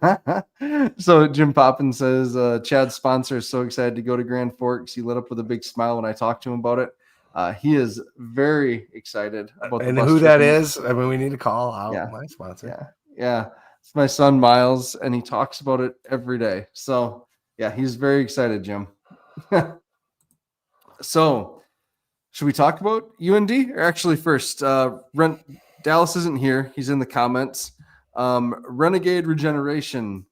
S1: So Jim Poppin says, Chad's sponsor is so excited to go to Grand Forks. He lit up with a big smile when I talked to him about it. He is very excited about
S2: and who that is. I mean, we need to call out my sponsor.
S1: Yeah. It's my son, Miles, and he talks about it every day. So yeah, he's very excited, Jim. So should we talk about UND? Or actually first, Dallas isn't here. He's in the comments. Renegade Regeneration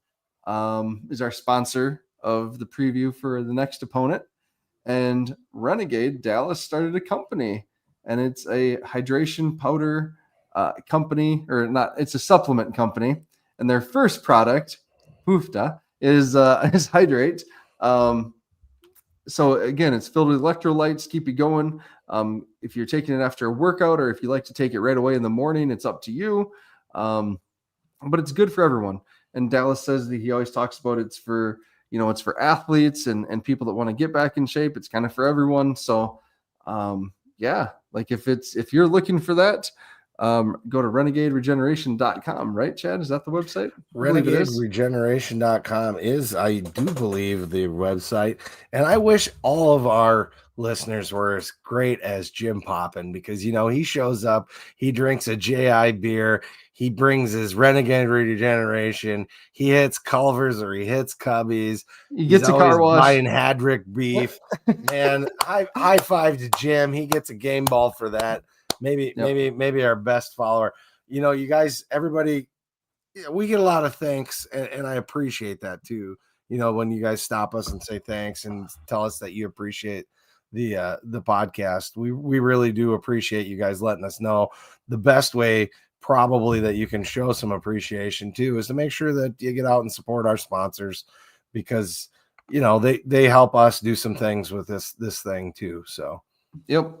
S1: is our sponsor of the preview for the next opponent. And Renegade, Dallas started a company, and it's a hydration powder company, or not, it's a supplement company. And their first product, Hoofda, is Hydrate. So again, it's filled with electrolytes, keep you going. If you're taking it after a workout, or if you like to take it right away in the morning, it's up to you. But it's good for everyone. And Dallas says that he always talks about it's for athletes and people that want to get back in shape. It's kind of for everyone. So like if you're looking for that, Go to renegaderegeneration.com, right, Chad? Is that the website?
S2: RenegadeRegeneration.com is, I do believe, the website. And I wish all of our listeners were as great as Jim Poppin, because, he shows up, he drinks a JI beer, he brings his Renegade Regeneration, he hits Culver's or he hits Cubby's.
S1: He gets a car wash.
S2: Buying Hadrick beef. Man, high five to Jim. He gets a game ball for that. Maybe our best follower. You guys, everybody, we get a lot of thanks, and I appreciate that too. When you guys stop us and say thanks and tell us that you appreciate the podcast, we really do appreciate you guys letting us know. The best way probably that you can show some appreciation too is to make sure that you get out and support our sponsors, because they help us do some things with this thing too. So
S1: yep.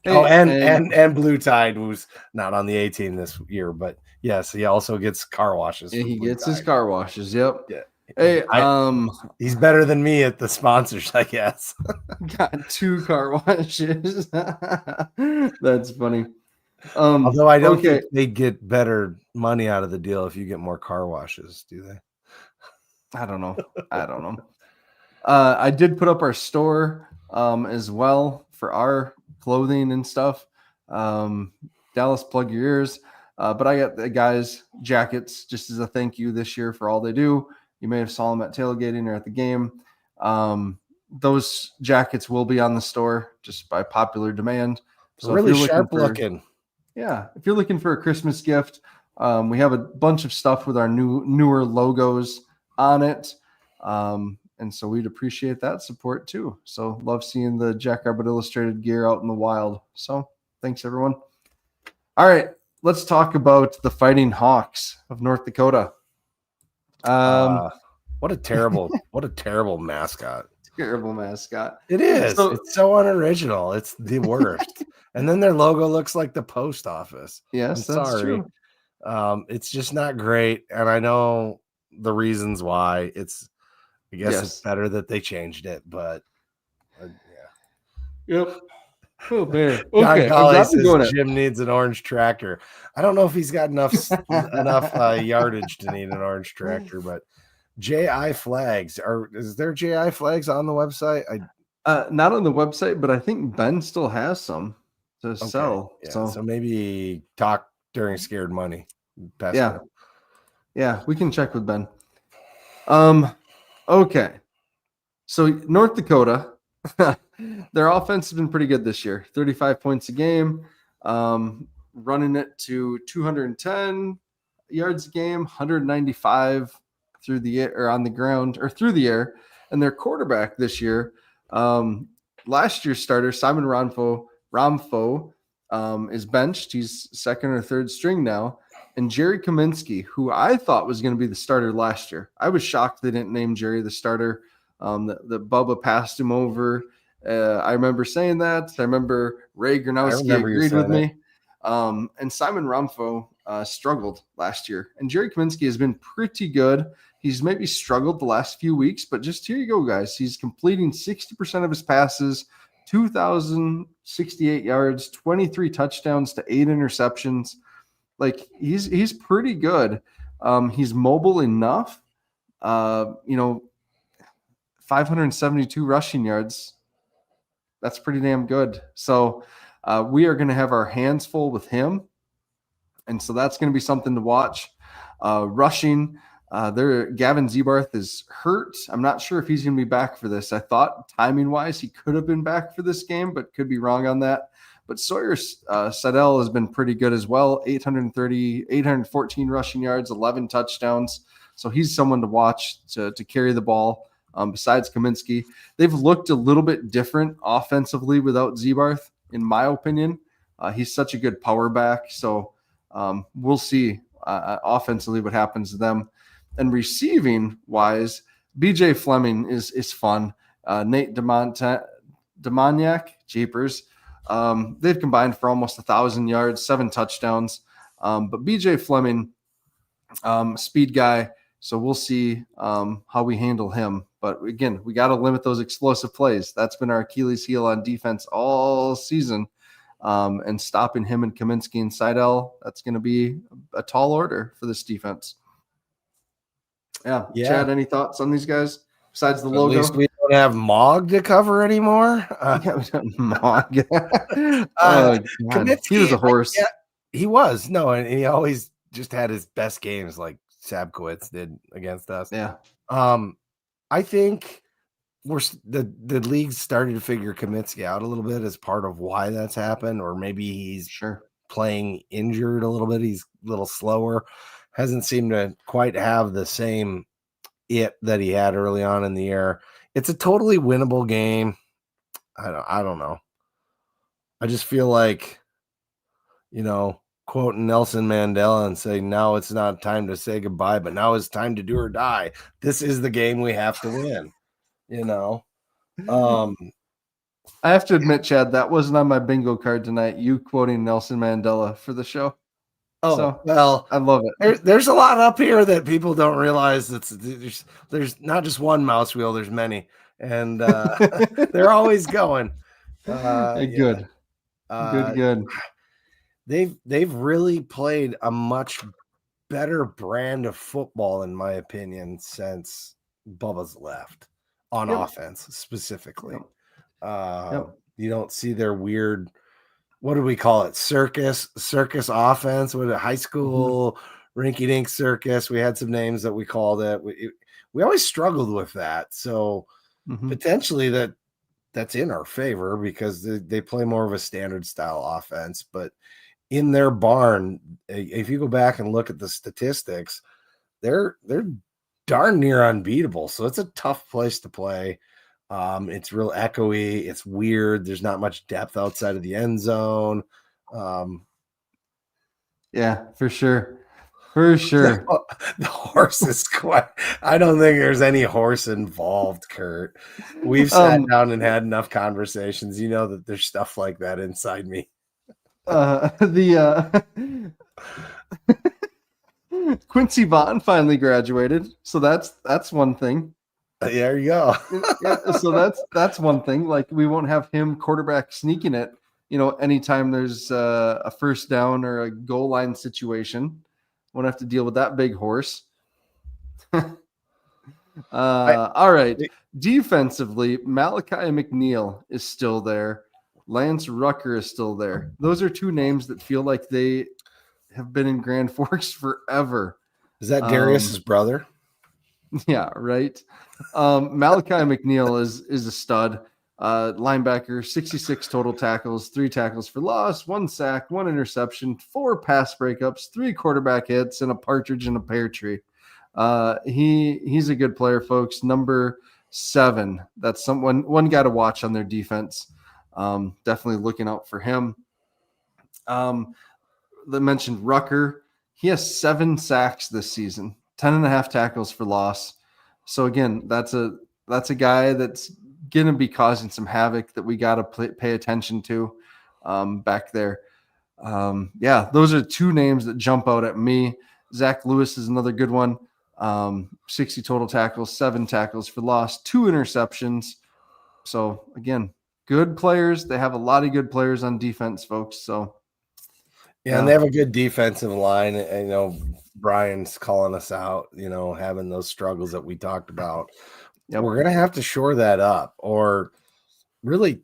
S2: Hey, and Blue Tide, who's not on the A team this year, but yes, he also gets car washes.
S1: Yeah, he gets his car washes. Yep.
S2: Yeah.
S1: Hey,
S2: he's better than me at the sponsors, I guess.
S1: Got 2 car washes. That's funny.
S2: Although I don't think they get better money out of the deal if you get more car washes, do they?
S1: I don't know. I did put up our store as well for our clothing and stuff. Dallas, plug your ears. But I got the guys' jackets just as a thank you this year for all they do. You may have saw them at tailgating or at the game. Those jackets will be on the store just by popular demand.
S2: So really sharp looking.
S1: Yeah. If you're looking for a Christmas gift, we have a bunch of stuff with our newer logos on it. And so we'd appreciate that support too. So love seeing the Jackrabbit Illustrated gear out in the wild. So thanks, everyone. All right, let's talk about the Fighting Hawks of North Dakota.
S2: What a terrible mascot.
S1: Terrible mascot.
S2: It is. It's so unoriginal. It's the worst. And then their logo looks like the post office.
S1: Yes, that's true.
S2: It's just not great. And I know the reasons why. I guess it's better that they changed it, but yeah.
S1: Yep. Oh man. Okay.
S2: Says Jim needs an orange tractor. I don't know if he's got enough yardage to need an orange tractor, but JI flags is there JI flags on the website?
S1: Not on the website, but I think Ben still has some to sell.
S2: Yeah, so maybe talk during Scared Money.
S1: Yeah, we can check with Ben. Okay. So North Dakota, their offense has been pretty good this year. 35 points a game, running it to 210 yards a game, 195 through the air or on the ground or through the air. And their quarterback this year, last year's starter, Simon Ramfo, is benched. He's second or third string now. And Jerry Kaminsky, who I thought was going to be the starter last year. I was shocked they didn't name Jerry the starter. That Bubba passed him over. I remember saying that. I remember Ray Gronowski agreed with me. And Simon Ramfo struggled last year. And Jerry Kaminsky has been pretty good. He's maybe struggled the last few weeks, but just here you go, guys. He's completing 60% of his passes, 2,068 yards, 23 touchdowns to 8 interceptions. Like he's pretty good. He's mobile enough. 572 rushing yards. That's pretty damn good. So we are going to have our hands full with him. And so that's going to be something to watch. Rushing, Gavin Zebarth is hurt. I'm not sure if he's going to be back for this. I thought timing-wise he could have been back for this game, but could be wrong on that. But Sawyer Sadell has been pretty good as well. 814 rushing yards, 11 touchdowns. So he's someone to watch to carry the ball. Besides Kaminsky, they've looked a little bit different offensively without Zebarth, in my opinion. He's such a good power back. So we'll see offensively what happens to them. And receiving wise, BJ Fleming is fun. Nate Demoniak, Jeepers. They've combined for almost 1,000 yards, 7 touchdowns. But BJ Fleming, speed guy. So we'll see how we handle him. But again, we got to limit those explosive plays. That's been our Achilles heel on defense all season. and stopping him and Kaminsky and Seidel, that's going to be a tall order for this defense. Yeah. Chad, any thoughts on these guys besides the logo?
S2: At least we don't have Mog to cover anymore.
S1: Mog. Oh, God. He was a horse.
S2: He was. No, and he always just had his best games like Sabkowitz did against us.
S1: Yeah.
S2: I think the league's starting to figure Kaminsky out a little bit as part of why that's happened, or maybe he's playing injured a little bit. He's a little slower, hasn't seemed to quite have the same it that he had early on in the year. It's a totally winnable game. I don't know. I just feel like, quoting Nelson Mandela and saying, now it's not time to say goodbye, but now it's time to do or die. This is the game we have to win,
S1: I have to admit, Chad, that wasn't on my bingo card tonight, you quoting Nelson Mandela for the show.
S2: Oh, so, well,
S1: I love it.
S2: There's a lot up here that people don't realize. There's not just one mouse wheel, there's many. And they're always going.
S1: Good.
S2: They've really played a much better brand of football, in my opinion, since Bubba's left on offense specifically. You don't see their weird, what do we call it? Circus offense. What a high school rinky dink circus. We had some names that we called it. We always struggled with that. So potentially that's in our favor because they play more of a standard style offense, but in their barn, if you go back and look at the statistics, they're darn near unbeatable. So it's a tough place to play. It's real echoey. It's weird. There's not much depth outside of the end zone.
S1: Yeah, for sure. For sure.
S2: The horse is quite, I don't think there's any horse involved, Kurt. We've sat down and had enough conversations. You know that there's stuff like that inside me.
S1: Quincy Vaughn finally graduated. So that's one thing.
S2: There you go.
S1: So that's one thing. Like, we won't have him quarterback sneaking it, anytime there's a first down or a goal line situation. Won't have to deal with that big horse. All right. Defensively, Malachi McNeil is still there. Lance Rucker is still there. Those are two names that feel like they have been in Grand Forks forever.
S2: Is that Darius's brother?
S1: Yeah, right. Malachi McNeil is a stud. Linebacker, 66 total tackles, 3 tackles for loss, 1 sack, 1 interception, 4 pass breakups, 3 quarterback hits, and a partridge in a pear tree. He's a good player, folks. Number 7. That's one guy to watch on their defense. Definitely looking out for him. They mentioned Rucker. He has 7 sacks this season, 10.5 tackles for loss. So again, that's a guy that's going to be causing some havoc that we got to pay attention to back there. Those are 2 names that jump out at me. Zach Lewis is another good one. 60 total tackles, 7 tackles for loss, 2 interceptions. So again, good players. They have a lot of good players on defense, folks. So
S2: and they have a good defensive line. And, Brian's calling us out, having those struggles that we talked about. Yep. We're going to have to shore that up or really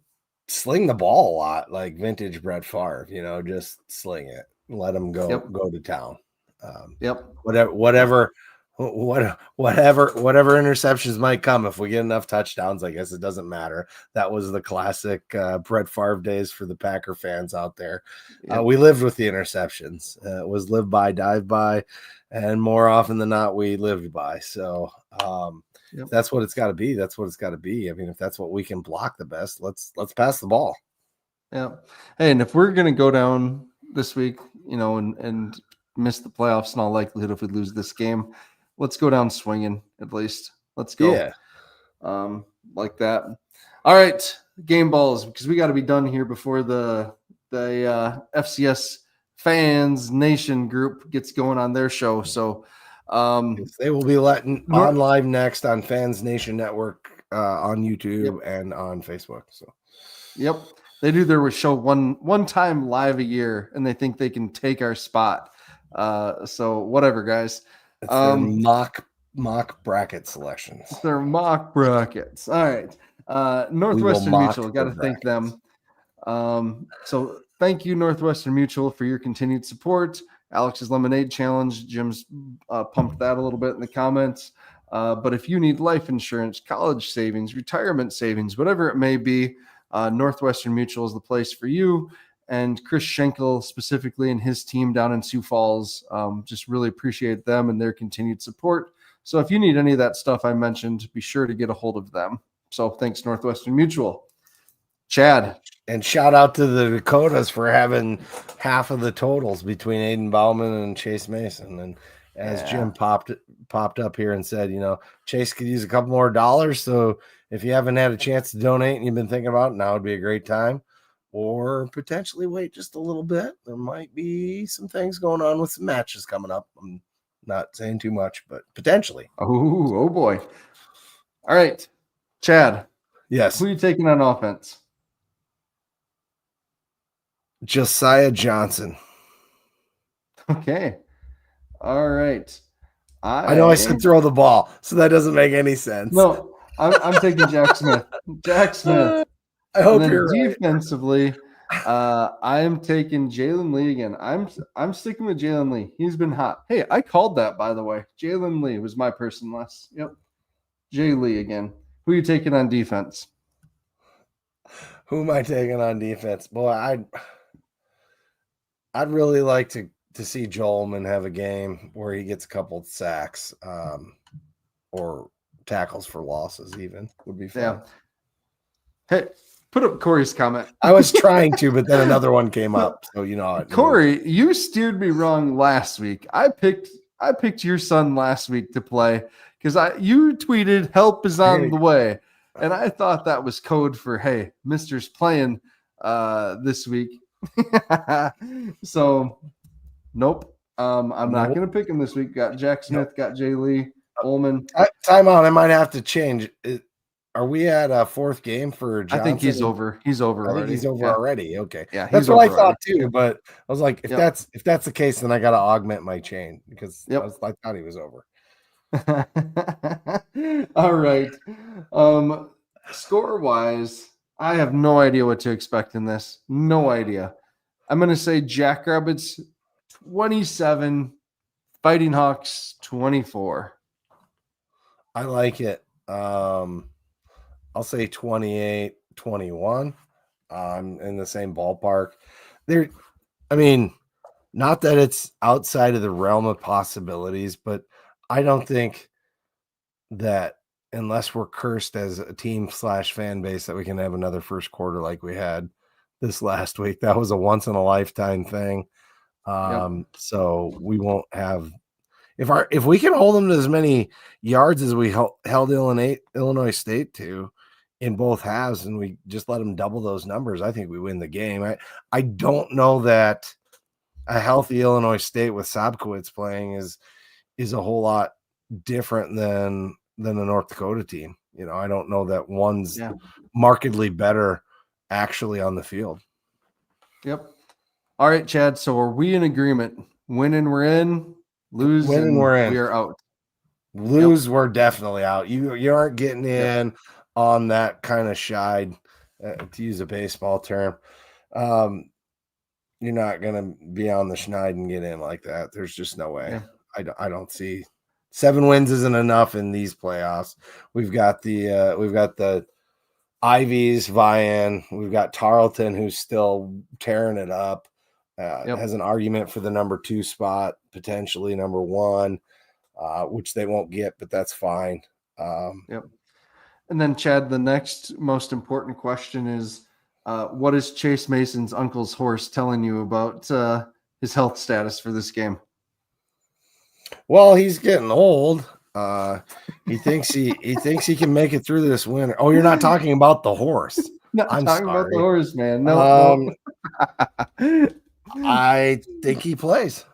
S2: sling the ball a lot, like vintage Brett Favre, just sling it, let him go to town. Whatever interceptions might come, if we get enough touchdowns, I guess it doesn't matter. That was the classic Brett Favre days for the Packer fans out there. We lived with the interceptions. It was live by, dive by, and more often than not, we lived by. So that's what it's got to be. That's what it's got to be. I mean, if that's what we can block the best, let's pass the ball.
S1: Yeah. Hey, and if we're going to go down this week, and miss the playoffs in all likelihood if we lose this game, let's go down swinging at least. Let's go.
S2: Yeah.
S1: Like that. All right. Game balls, because we got to be done here before the FCS fans nation group gets going on their show. So
S2: they will be letting on live next on Fans Nation Network on YouTube and on Facebook. So
S1: They do their show one time live a year, and they think they can take our spot. So whatever, guys.
S2: It's their mock bracket selections.
S1: Their mock brackets. All right. Northwestern Mutual, got to thank them. So thank you, Northwestern Mutual, for your continued support. Alex's Lemonade Challenge, Jim's pumped that a little bit in the comments. But if you need life insurance, college savings, retirement savings, whatever it may be, Northwestern Mutual is the place for you. And Chris Schenkel specifically and his team down in Sioux Falls, just really appreciate them and their continued support. So if you need any of that stuff I mentioned, be sure to get a hold of them. So thanks, Northwestern Mutual. Chad.
S2: And shout out to the Dakotas for having half of the totals between Aiden Bauman and Chase Mason. And as Jim popped up here and said, Chase could use a couple more dollars. So if you haven't had a chance to donate and you've been thinking about it, now would be a great time. Or potentially wait just a little bit. There might be some things going on with some matches coming up. I'm not saying too much, but potentially.
S1: Oh boy. All right. Chad.
S2: Yes.
S1: Who are you taking on offense?
S2: Josiah Johnson.
S1: Okay. All right.
S2: I know I said throw the ball, so that doesn't make any sense.
S1: No, I'm taking Jack Smith. Jack Smith.
S2: I hope you're
S1: defensively, right. I'm taking Jalen Lee again. I'm sticking with Jalen Lee. He's been hot. Hey, I called that, by the way. Jalen Lee was my person last. Yep. Jay Lee again. Who are you taking on defense?
S2: Who am I taking on defense? Boy, I'd really like to see Jolman have a game where he gets a couple of sacks or tackles for losses even would be fun.
S1: Yeah. Hey, put up Corey's comment.
S2: I was trying to, but then another one came up. So
S1: Corey, you steered me wrong last week. I picked your son last week to play because you tweeted help is on the way. And I thought that was code for, hey, Mister's playing this week. So nope. I'm not going to pick him this week. Got Jack Smith, got Jay Lee, Ullman.
S2: Time out. I might have to change. Are we at a fourth game for Johnson?
S1: I think he's over. He's over already.
S2: I think he's over already. Okay.
S1: Yeah,
S2: that's what I thought too. But I was like, if that's the case, then I got to augment my chain because I thought he was over.
S1: All right. Score wise, I have no idea what to expect in this. No idea. I'm going to say Jackrabbits 27, Fighting Hawks 24.
S2: I like it. I'll say 28-21. In the same ballpark. Not that it's outside of the realm of possibilities, but I don't think that unless we're cursed as a team / fan base that we can have another first quarter like we had this last week. That was a once in a lifetime thing. So we won't have if we can hold them to as many yards as we held Illinois State to in both halves, and we just let them double those numbers, I think we win the game. I don't know that a healthy Illinois State with Sobkowitz playing is a whole lot different than the North Dakota team. I don't know that one's markedly better actually on the field.
S1: Yep. All right, Chad. So are we in agreement? Winning, we're in. Lose,
S2: winning, we're in.
S1: We are out.
S2: Lose, we're definitely out. You aren't getting in on that kind of shide, to use a baseball term. You're not going to be on the schneid and get in like that. There's just no way. Yeah. I don't see 7 wins isn't enough in these playoffs. We've got the Ivies vying. We've got Tarleton, who's still tearing it up. Has an argument for the number 2 spot, potentially number 1, which they won't get, but that's fine.
S1: And then, Chad, the next most important question is, what is Chase Mason's uncle's horse telling you about his health status for this game?
S2: Well, he's getting old. He thinks he can make it through this winter. Oh, you're not talking about the horse.
S1: I'm talking about the horse, man. No.
S2: I think he plays.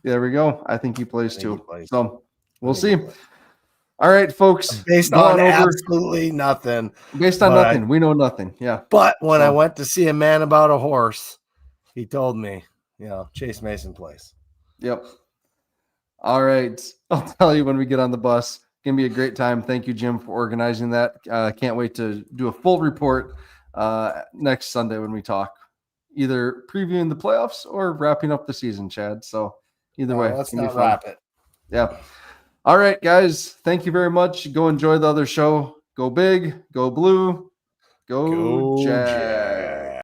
S1: There we go. I think he plays too. So we'll see. All right, folks.
S2: Based
S1: Go
S2: on
S1: on over.
S2: absolutely nothing.
S1: Based on nothing. We know nothing. Yeah.
S2: But when I went to see a man about a horse, he told me, Chase Mason Place.
S1: Yep. All right. I'll tell you when we get on the bus. Gonna be a great time. Thank you, Jim, for organizing that. Can't wait to do a full report next Sunday when we talk, either previewing the playoffs or wrapping up the season, Chad. So either way,
S2: let's not wrap it.
S1: Yeah. All right, guys. Thank you very much. Go enjoy the other show. Go big, go blue, go Jags.